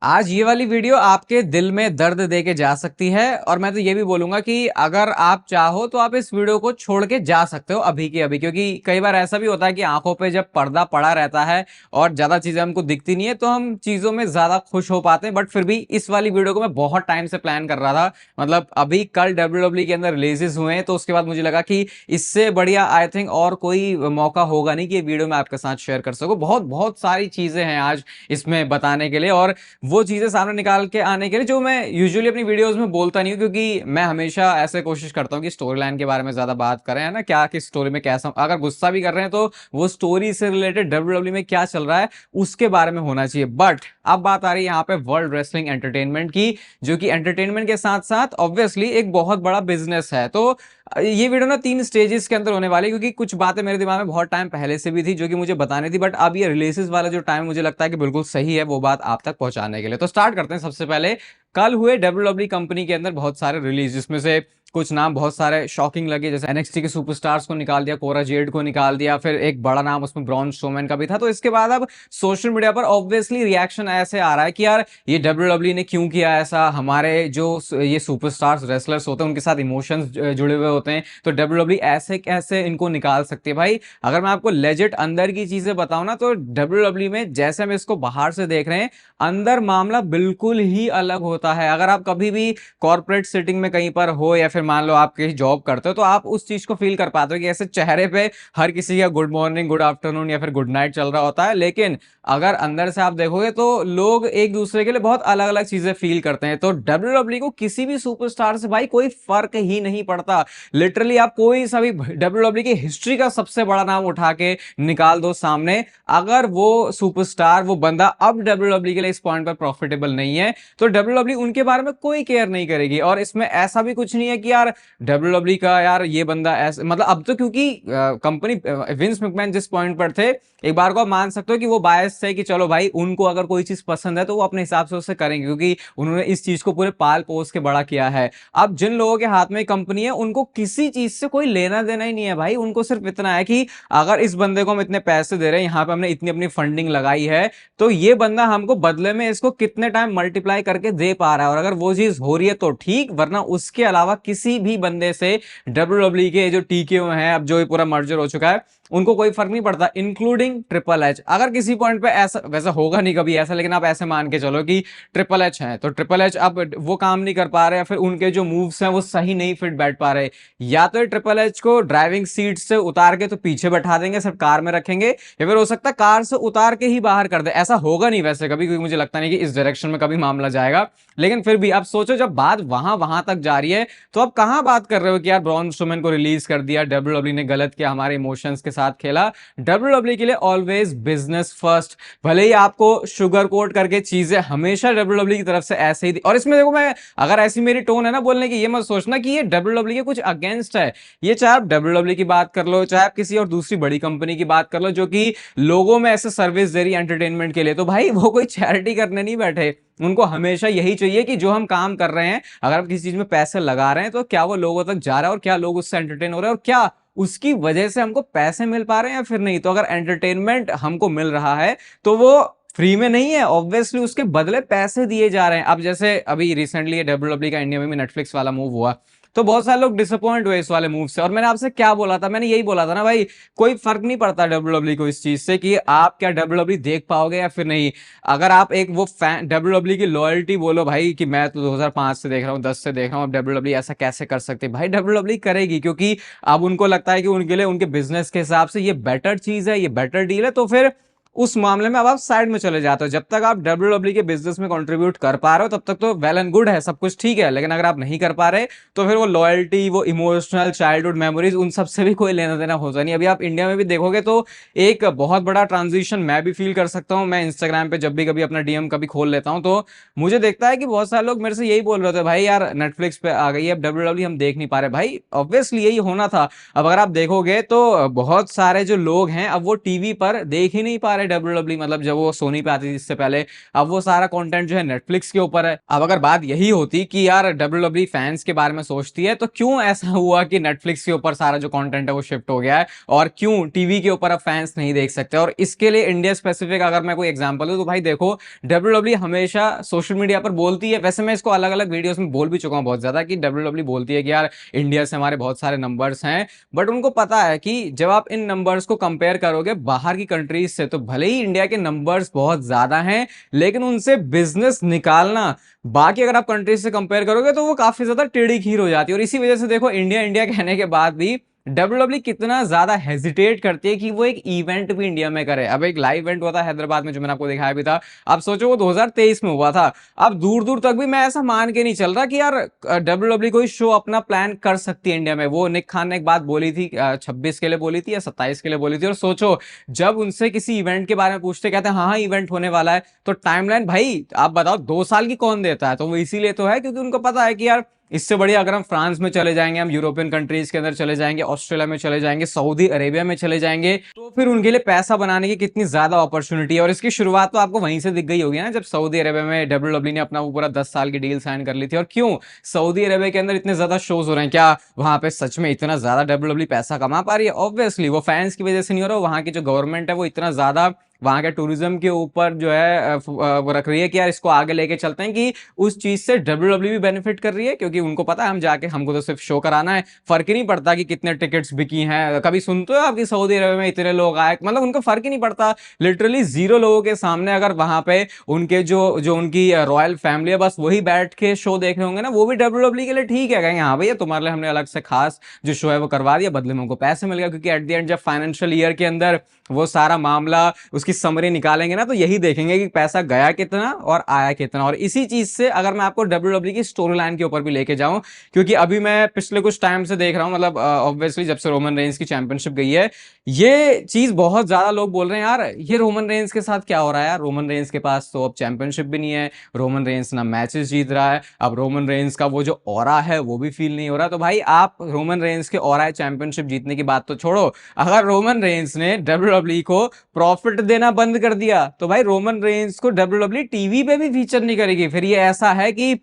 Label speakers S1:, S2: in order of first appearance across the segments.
S1: आज ये वाली वीडियो आपके दिल में दर्द दे के जा सकती है और मैं तो ये भी बोलूंगा कि अगर आप चाहो तो आप इस वीडियो को छोड़ के जा सकते हो अभी के अभी, क्योंकि कई बार ऐसा भी होता है कि आंखों पे जब पर्दा पड़ा रहता है और ज्यादा चीजें हमको दिखती नहीं है तो हम चीजों में ज्यादा खुश हो पाते हैं। बट फिर भी इस वाली वीडियो को मैं बहुत टाइम से प्लान कर रहा था, मतलब अभी कल डब्ल्यूडब्ल्यू के अंदर रिलीजेस हुए हैं तो उसके बाद मुझे लगा कि इससे बढ़िया आई थिंक और कोई मौका होगा नहीं कि ये वीडियो मैं आपके साथ शेयर कर सकूं। बहुत बहुत सारी चीजें हैं आज इसमें बताने के लिए और वो चीजें सामने निकाल के आने के लिए जो मैं यूजुअली अपनी वीडियोस में बोलता नहीं हूं, क्योंकि मैं हमेशा ऐसे कोशिश करता हूं कि स्टोरी लाइन के बारे में ज्यादा बात करें, है ना, क्या किस स्टोरी में कैसा, अगर गुस्सा भी कर रहे हैं तो वो स्टोरी से रिलेटेड डब्ल्यूडब्ल्यू में क्या चल रहा है उसके बारे में होना चाहिए। बट अब बात आ रही है यहाँ पे वर्ल्ड रेसलिंग एंटरटेनमेंट की, जो कि एंटरटेनमेंट के साथ साथ ऑब्वियसली एक बहुत बड़ा बिजनेस है। तो ये वीडियो ना 3 स्टेजेस के अंदर होने वाली है, क्योंकि कुछ बातें मेरे दिमाग में बहुत टाइम पहले से भी थी जो कि मुझे बतानी थी, बट अब ये रिलीजेस वाला जो टाइम मुझे लगता है कि बिल्कुल सही है वो बात आप तक पहुंचाने के लिए। तो स्टार्ट करते हैं। सबसे पहले कल हुए डब्ल्यूडब्ल्यू कंपनी के अंदर बहुत सारे रिलीज, जिसमें से कुछ नाम बहुत सारे शॉकिंग लगे, जैसे एनएक्सटी के सुपरस्टार्स को निकाल दिया, कोरा जेड को निकाल दिया, फिर एक बड़ा नाम उसमें ब्रॉन स्ट्रोमैन का भी था। तो इसके बाद अब सोशल मीडिया पर ऑब्वियसली रिएक्शन ऐसे आ रहा है कि यार ये डब्ल्यूडब्ल्यू ने क्यों किया ऐसा, हमारे जो ये सुपरस्टार्स रेसलर्स होते हैं उनके साथ इमोशंस जुड़े हुए होते हैं, तो डब्ल्यूडब्ल्यू ऐसे कैसे इनको निकाल सकती है। भाई अगर मैं आपको लेजिट अंदर की चीजें बताऊं ना, तो डब्ल्यूडब्ल्यू में जैसे हम इसको बाहर से देख रहे हैं, अंदर मामला बिल्कुल ही अलग होता है। अगर आप कभी भी कॉर्पोरेट सेटिंग में कहीं पर हो या फिर मान लो आप कहीं जॉब करते हो तो आप उस चीज को फील कर पाते हो कि ऐसे चेहरे पे हर किसी का गुड मॉर्निंग, गुड आफ्टरनून या फिर गुड नाइट चल रहा होता है, लेकिन अगर अंदर से आप देखोगे तो लोग एक दूसरे के लिए बहुत अलग अलग चीजें फील करते हैं। तो डब्ल्यूडब्ल्यू को किसी भी सुपरस्टार से भाई कोई फर्क ही नहीं पड़ता। लिटरली आप कोई सा भी डब्ल्यूडब्ल्यू की हिस्ट्री का सबसे बड़ा नाम उठा के निकाल दो सामने, अगर वो सुपरस्टार, वो बंदा अब डब्ल्यूडब्ल्यू के लिए इस पॉइंट पर प्रॉफिटेबल नहीं है तो डब्ल्यूडब्ल्यू उनके बारे में कोई केयर नहीं करेगी। और इसमें ऐसा भी कुछ नहीं है कि यार डब्ल्यूडब्ल्यू का यार ये बंदा ऐसा, मतलब अब तो क्योंकि कंपनी विंस मैकमैन जिस पॉइंट पर थे, एक बार को आप मान सकते हो कि वो बायस है कि चलो भाई उनको अगर कोई चीज पसंद है तो वो अपने हिसाब से उससे करेंगे, क्योंकि उन्होंने इस चीज को पूरे पाल पोस के बड़ा किया है। अब जिन लोगों के हाथ में कंपनी है उनको किसी चीज से कोई लेना देना ही नहीं है भाई, उनको सिर्फ इतना है कि अगर इस बंदे को हम इतने पैसे दे रहे हैं, यहाँ पे हमने इतनी अपनी फंडिंग लगाई है, तो ये बंदा हमको बदले में इसको कितने टाइम मल्टीप्लाई करके दे पा रहा है, और अगर वो चीज हो रही है तो ठीक, वरना उसके अलावा किसी भी बंदे से डब्ल्यूडब्ल्यू के जो टीके हैं, अब जो पूरा मर्जर हो चुका है, उनको कोई फर्क नहीं पड़ता, इंक्लूडिंग ट्रिपल एच। अगर किसी पॉइंट पे ऐसा, वैसा होगा नहीं कभी ऐसा, लेकिन आप ऐसे मान के चलो कि ट्रिपल एच है तो ट्रिपल एच अब वो काम नहीं कर पा रहे, या फिर उनके जो मूव्स हैं वो सही नहीं फिट बैठ पा रहे, या तो ट्रिपल एच को ड्राइविंग सीट से उतार के तो पीछे बैठा देंगे, सिर्फ कार में रखेंगे, या फिर हो सकता है कार से उतार के ही बाहर कर दे। ऐसा होगा नहीं वैसे कभी, क्योंकि मुझे लगता नहीं कि इस डायरेक्शन में कभी मामला जाएगा, लेकिन फिर भी आप सोचो जब बात वहां तक जा रही है तो आप कहां बात कर रहे हो कि यार ब्रॉन स्ट्रोमैन को रिलीज कर दिया, डब्ल्यूडब्ल्यू ने गलत किया, हमारे इमोशंस के साथ खेला। डब्ल्यूडब्ल्यू के लिए ऑलवेज बिजनेस फर्स्ट, भले ही आपको शुगर कोट करके चीजें हमेशा डब्ल्यूडब्ल्यू की तरफ से ऐसे ही और इसमें देखो, मैं अगर ऐसी मेरी टोन है ना बोलने की, ये मत सोचना कि ये डब्ल्यूडब्ल्यू के कुछ अगेंस्ट है। ये चाहे आप डब्ल्यूडब्ल्यू की बात कर लो, चाहे आप किसी और दूसरी बड़ी कंपनी की बात कर लो जो कि लोगों में ऐसे सर्विस दे रही है एंटरटेनमेंट के लिए, तो भाई वो कोई चैरिटी करने नहीं बैठे। उनको हमेशा यही चाहिए कि जो हम काम कर रहे हैं, अगर आप किसी चीज में पैसे लगा रहे हैं तो क्या वो लोगों तक जा रहा है और क्या लोग उससे एंटरटेन हो रहे हैं और क्या उसकी वजह से हमको पैसे मिल पा रहे हैं या फिर नहीं। तो अगर एंटरटेनमेंट हमको मिल रहा है तो वो फ्री में नहीं है, ऑब्वियसली उसके बदले पैसे दिए जा रहे हैं। अब जैसे अभी रिसेंटली डब्ल्यूडब्ल्यू का इंडिया में नेटफ्लिक्स वाला मूव हुआ, तो बहुत सारे लोग डिसअपॉइंट हुए इस वाले मूव से, और मैंने आपसे क्या बोला था, मैंने यही बोला था ना भाई, कोई फर्क नहीं पड़ता डब्ल्यूडब्ल्यू को इस चीज से कि आप क्या डब्ल्यूडब्ल्यू देख पाओगे या फिर नहीं। अगर आप एक वो फैन डब्ल्यूडब्ल्यू की लॉयल्टी बोलो भाई कि मैं तो 2005 से देख रहा हूँ, 10 से देख रहा हूँ, अब डब्ल्यूडब्ल्यू ऐसा कैसे कर सकते, भाई डब्ल्यूडब्ल्यू करेगी, क्योंकि अब उनको लगता है कि उनके लिए उनके बिजनेस के हिसाब से ये बेटर चीज है, ये बेटर डील है, तो फिर उस मामले में अब आप साइड में चले जाते हो। जब तक आप डब्ल्यूडब्ल्यू के बिजनेस में कंट्रीब्यूट कर पा रहे हो तब तक तो वेल एंड गुड है, सब कुछ ठीक है, लेकिन अगर आप नहीं कर पा रहे तो फिर वो लॉयल्टी, वो इमोशनल चाइल्डहुड मेमोरीज, उन सब से भी कोई लेना देना होता नहीं। अभी आप इंडिया में भी देखोगे तो एक बहुत बड़ा ट्रांजिशन मैं भी फील कर सकता हूं। मैं इंस्टाग्राम पे जब भी कभी अपना डीएम कभी खोल लेता हूं तो मुझे देखता है कि बहुत सारे लोग मेरे से यही बोल रहे थे, भाई यार नेटफ्लिक्स पे आ गई है अब डब्ल्यूडब्ल्यू, हम देख नहीं पा रहे। भाई ऑब्वियसली यही होना था। अब अगर आप देखोगे तो बहुत सारे जो लोग हैं अब वो टीवी पर देख ही नहीं पा रहे WWE, मतलब जब वो सोनी पे आती थी इससे पहले, अब वो सारा कंटेंट जो है नेटफ्लिक्स के ऊपर है। अब अगर बात यही होती कि यार WWE फैंस के बारे में सोचती है, तो क्यों ऐसा हुआ कि नेटफ्लिक्स के ऊपर सारा जो कंटेंट है वो शिफ्ट हो गया है, और क्यों टीवी के ऊपर अब फैंस नहीं देख सकते? और इसके लिए इंडिया स्पेसिफिक अगर मैं कोई एग्जांपल दूं, तो भाई देखो, WWE हमेशा सोशल मीडिया पर बोलती है, वैसे मैं इसको अलग अलग वीडियोस में बोल भी चुका हूं बहुत ज्यादा, कि WWE बोलती है कि यार इंडिया से हमारे बहुत सारे नंबर्स हैं, बट उनको पता है कि जब आप इन नंबर्स को कंपेयर करोगे बाहर की कंट्रीज से, तो भले ही इंडिया के नंबर्स बहुत ज्यादा हैं, लेकिन उनसे बिजनेस निकालना बाकी अगर आप कंट्रीज से कंपेयर करोगे तो वो काफी ज्यादा टेढ़ी खीर हो जाती है। और इसी वजह से देखो, इंडिया इंडिया कहने के बाद भी WWE कितना ज्यादा हेजिटेट करती है कि वो एक इवेंट भी इंडिया में करे। अब एक लाइव इवेंट हुआ था हैदराबाद में, जो मैंने आपको दिखाया भी था, अब सोचो वो 2023 में हुआ था। अब दूर दूर तक भी मैं ऐसा मान के नहीं चल रहा कि यार WWE कोई शो अपना प्लान कर सकती है इंडिया में। वो निक खान ने एक बात बोली थी, 26 के लिए बोली थी या 27 के लिए बोली थी, और सोचो जब उनसे किसी इवेंट के बारे में पूछते, कहते हैं हाँ हाँ इवेंट होने वाला है, तो टाइमलाइन भाई आप बताओ 2 साल की कौन देता है? तो वो इसीलिए तो है क्योंकि उनको पता है कि यार इससे बढ़िया अगर हम फ्रांस में चले जाएंगे, हम यूरोपियन कंट्रीज के अंदर चले जाएंगे, ऑस्ट्रेलिया में चले जाएंगे, सऊदी अरेबिया में चले जाएंगे, तो फिर उनके लिए पैसा बनाने की कितनी ज्यादा अपॉर्चुनिटी है। और इसकी शुरुआत तो आपको वहीं से दिख गई होगी ना, जब सऊदी अरेबिया में WWE ने अपना वो पूरा 10 साल की डील साइन कर ली थी। और क्यों सऊदी अरेबिया के अंदर इतने ज्यादा शोज हो रहे हैं? क्या वहां पे सच में इतना ज्यादा WWE पैसा कमा पा रही है? ऑब्वियसली वो फैंस की वजह से नहीं हो रहा, वहां की जो गवर्नमेंट है वो इतना ज्यादा वहां के टूरिज्म के ऊपर जो है वो रख रही है कि यार इसको आगे लेके चलते हैं, कि उस चीज से WWE भी बेनिफिट कर रही है, क्योंकि उनको पता है हम जाके, हमको तो सिर्फ शो कराना है, फर्क ही नहीं पड़ता कि कितने टिकट्स बिकी हैं। कभी सुनते हो आपकी सऊदी अरब में इतने लोग आए, मतलब उनको फर्क ही नहीं पड़ता। लिटरली 0 लोगों के सामने अगर वहां पे उनके जो जो उनकी रॉयल फैमिली है, बस वही बैठ के शो देख रहे होंगे ना, वो भी WWE के लिए ठीक है, कहेंगे हाँ भैया तुम्हारे लिए हमने अलग से खास जो शो है वो करवा दिया, बदले में उनको पैसे मिल गया। क्योंकि एट द एंड जब फाइनेंशियल ईयर के अंदर वो सारा मामला उसकी समरी निकालेंगे ना, तो यही देखेंगे कि पैसा गया कितना और आया कितना। और इसी चीज से अगर मैं आपको WWE की स्टोरी लाइन के ऊपर भी लेके जाऊं, क्योंकि अभी मैं पिछले कुछ टाइम से देख रहा हूं, मतलब ऑब्वियसली जब से रोमन रेंज की चैंपियनशिप गई है, ये चीज बहुत ज्यादा लोग बोल रहे हैं यार ये रोमन रेंज के साथ क्या हो रहा है यार, रोमन रेंज के पास तो अब चैंपियनशिप भी नहीं है, रोमन रेंज ना मैचेस जीत रहा है, अब रोमन रेंज का वो जो ऑरा है वो भी फील नहीं हो रहा। तो भाई आप रोमन रेंज के ऑरा चैंपियनशिप जीतने की बात तो छोड़ो, अगर रोमन रेंज ने WWE को प्रॉफिट देना बंद कर दिया, तो भाई रोमन रेंज को WWE टीवी पे भी फीचर नहीं करेगी। फिर ये ऐसा है कि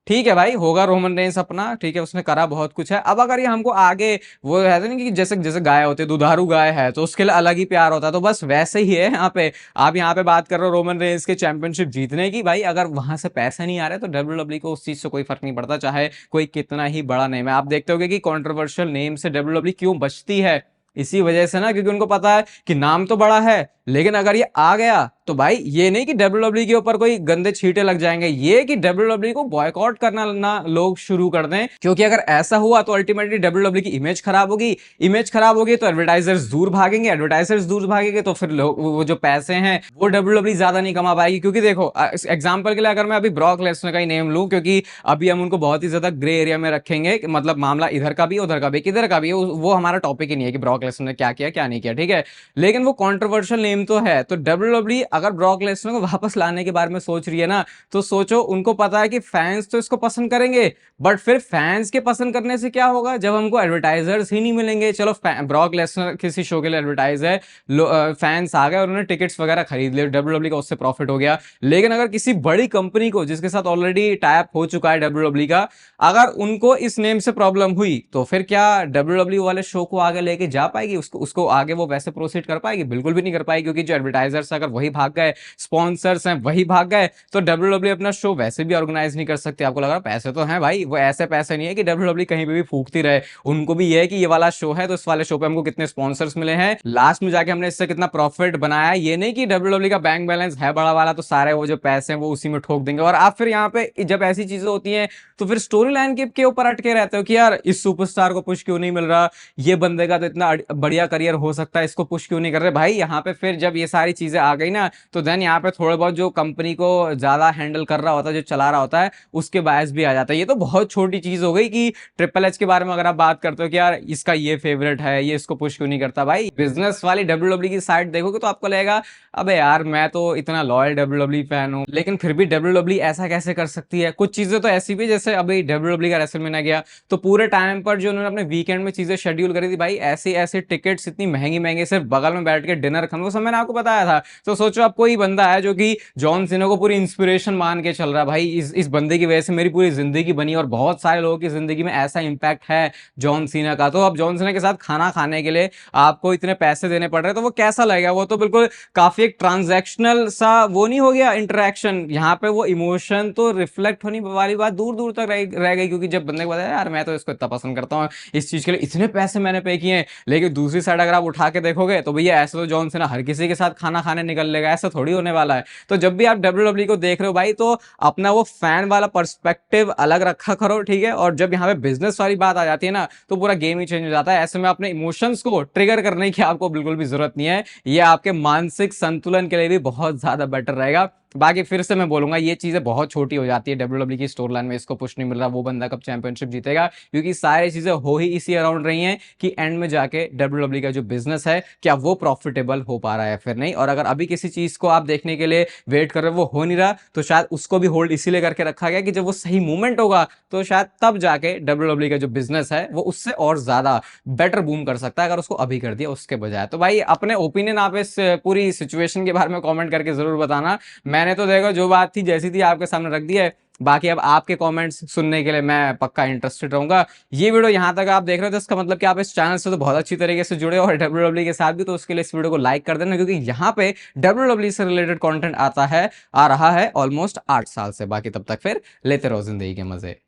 S1: ठीक है भाई होगा रोमन रेंस अपना, ठीक है उसने करा बहुत कुछ है, अब अगर ये हमको आगे वो है ना कि जैसे जैसे गाय होते दुधारू गाय है तो उसके लिए अलग ही प्यार होता है, तो बस वैसे ही है यहाँ पे। आप यहाँ पे बात कर रहे हो रोमन रेंस के चैंपियनशिप जीतने की, भाई अगर वहां से पैसे नहीं आ रहे तो WWE को उस चीज से कोई फर्क नहीं पड़ता, चाहे कोई कितना ही बड़ा नेम है। आप देखते होगे कि कॉन्ट्रोवर्शियल नेम से WWE क्यों बचती है, इसी वजह से ना, क्योंकि उनको पता है कि नाम तो बड़ा है, लेकिन अगर ये आ गया तो भाई ये नहीं कि WWE के ऊपर कोई गंदे छींटे लग जाएंगे, ये कि WWE को बॉयकॉट करना ना लोग शुरू कर दें। क्योंकि अगर ऐसा हुआ तो अल्टीमेटली WWE की इमेज खराब होगी, इमेज खराब होगी तो एडवर्टाइजर्स दूर भागेंगे, एडवर्टाइजर्स दूर भागेंगे तो फिर लोग वो जो पैसे हैं वो WWE ज्यादा नहीं कमा पाएगी। क्योंकि देखो एग्जाम्पल के लिए अगर मैं अभी ब्रॉक लेसनर का ही नेम लूं, क्योंकि अभी हम उनको बहुत ही ज्यादा ग्रे एरिया में रखेंगे, मतलब मामला इधर का भी उधर का भी किधर का भी, वो हमारा टॉपिक ही नहीं है कि ब्रॉक लेसनर ने क्या किया क्या नहीं किया, ठीक है, लेकिन वो कॉन्ट्रोवर्शियल नेम तो है। तो WWE अगर ब्रॉक लेसनर को वापस लाने के बारे में सोच रही है ना, तो सोचो उनको पता है कि फैंस तो इसको पसंद करेंगे, बट फिर फैंस के पसंद करने से क्या होगा जब हमको एडवर्टाइजर्स ही नहीं मिलेंगे। चलो ब्रॉक लेसनर किसी शो के लिए एडवर्टाइज है, फैंस आ गए और उन्होंने टिकट्स वगैरह खरीद लिए, WWE का उससे प्रॉफिट हो गया। लेकिन अगर किसी बड़ी कंपनी को जिसके साथ ऑलरेडी टाई अप हो चुका है WWE का, अगर उनको इस नेम से प्रॉब्लम हुई तो फिर क्या WWE वाले शो को आगे लेके जा पाएगी, उसको आगे वो वैसे प्रोसीड कर पाएगी? बिल्कुल भी नहीं कर पाएगी, क्योंकि जो एडवर्टाइजर्स अगर वही भाग गए, स्पॉन्सर्स हैं वही भाग गए, तो WWE अपना शो वैसे भी ऑर्गेनाइज नहीं कर सकते। आपको लग रहा है पैसे तो हैं भाई, वो ऐसे पैसे नहीं है कि WWE कहीं पे भी फूकती रहे, उनको भी ये है कि ये वाला शो है तो इस वाले शो पे हमको कितने स्पॉन्सर्स मिले हैं, लास्ट में जाके हमने इससे कितना प्रॉफिट बनाया। ये नहीं कि WWE का बैंक बैलेंस है बड़ा वाला तो सारे वो जो पैसे हैं वो उसी में ठोक देंगे। और आप फिर यहाँ पे जब ऐसी चीजें होती हैं तो फिर स्टोरी लाइन के ऊपर अटके रहते हो कि यार इस सुपरस्टार को पुश क्यों नहीं मिल रहा, ये बंदे का तो इतना बढ़िया करियर हो सकता है, इसको पुश क्यों नहीं कर रहे। भाई यहाँ पे फिर जब ये सारी चीजें आ गई ना, तो देन यहाँ पे थोड़ा बहुत जो कंपनी को ज्यादा हैंडल कर रहा होता है, जो चला रहा होता है, उसके बायस भी आ जाता है। ये तो बहुत छोटी चीज हो गई कि ट्रिपल एच के बारे में अगर आप बात करते हो कि यार इसका ये फेवरेट है, ये इसको पुश क्यों नहीं करता, भाई बिजनेस वाली डब्ल्यू की साइड देखोगे तो आपको लगेगा अबे यार मैं तो इतना लॉयल डब्ल्यू फैन हूँ, लेकिन फिर भी डब्ल्यू ऐसा कैसे कर सकती है। कुछ चीजें तो ऐसी भी, जैसे अभी डब्ल्यू का रेसलमेनिया गया तो पूरे टाइम पर जो उन्होंने अपने वीकेंड में चीजें शेड्यूल करी थी, भाई ऐसी ऐसी टिकट्स इतनी महंगी महंगी, सिर्फ बगल में बैठ के डिनर खाना, वो सब मैंने आपको बताया था। तो सोचो अब कोई बंदा है जो कि जॉन सीना को पूरी इंस्पिरेशन मान के चल रहा है, भाई इस बंदे की वजह से मेरी पूरी जिंदगी बनी, और बहुत सारे लोगों की जिंदगी में ऐसा इंपैक्ट है जॉन सीना का। तो अब जॉन सीना के साथ खाना खाने के लिए आपको इतने पैसे देने पड़ रहे हैं, तो वो कैसा लगेगा? वो तो बिल्कुल काफी एक ट्रांजैक्शनल सा वो नहीं हो गया इंटरेक्शन, यहाँ पे वो इमोशन तो रिफ्लेक्ट होने वाली बात दूर दूर तक रह गई, क्योंकि जब बंदे को बताया यार मैं तो इसको इतना पसंद करता हूँ, इस चीज के लिए इतने पैसे मैंने पे किए हैं। लेकिन दूसरी साइड अगर आप उठा के देखोगे तो भैया ऐसे तो जॉन सीना हर किसी के साथ खाना खाने निकल लेगा, ऐसा थोड़ी होने वाला है। तो जब भी आप डब्ल्यू को देख रहे हो भाई, तो अपना वो फैन वाला पर्सपेक्टिव अलग रखा करो, ठीक है। और जब यहाँ पे बिजनेस वाली बात आ जाती है ना, तो पूरा गेम ही चेंज हो जाता है। ऐसे में अपने इमोशंस को ट्रिगर करने की आपको बिल्कुल भी जरूरत नहीं है, ये आपके मानसिक संतुलन के लिए भी बहुत ज्यादा बेटर रहेगा। बाकी फिर से मैं बोलूंगा ये चीजें बहुत छोटी हो जाती है डब्ल्यू की स्टोर लाइन में, इसको पुश नहीं मिल रहा, वो बंदा कब चैंपियनशिप जीतेगा, क्योंकि सारी चीजें हो ही इसी अराउंड रही हैं कि एंड में जाके डब्ल्यू का जो बिजनेस है क्या वो प्रॉफिटेबल हो पा रहा है फिर नहीं। और अगर अभी किसी चीज को आप देखने के लिए वेट कर रहे हो वो हो नहीं रहा, तो शायद उसको भी होल्ड इसीलिए करके रखा गया कि जब वो सही मूवमेंट होगा तो शायद तब जाके डब्ल्यू का जो बिजनेस है वो उससे और ज्यादा बेटर बूम कर सकता है, अगर उसको अभी कर दिया उसके बजाय। तो भाई अपने ओपिनियन आप इस पूरी सिचुएशन के बारे में कमेंट करके जरूर बताना। मैंने तो देखो जो बात थी जैसी थी आपके सामने रख दी है, बाकी अब आपके कमेंट्स सुनने के लिए मैं पक्का इंटरेस्टेड रहूंगा। ये वीडियो यहां तक आप देख रहे हो तो इसका मतलब कि आप इस चैनल से तो बहुत अच्छी तरीके से जुड़े हो और डब्ल्यू के साथ भी, तो उसके लिए इस वीडियो को लाइक कर देना, क्योंकि यहाँ पे डब्ल्यू से रिलेटेड कंटेंट आ रहा है ऑलमोस्ट 8 साल से। बाकी तब तक फिर लेते रहो जिंदगी के मजे।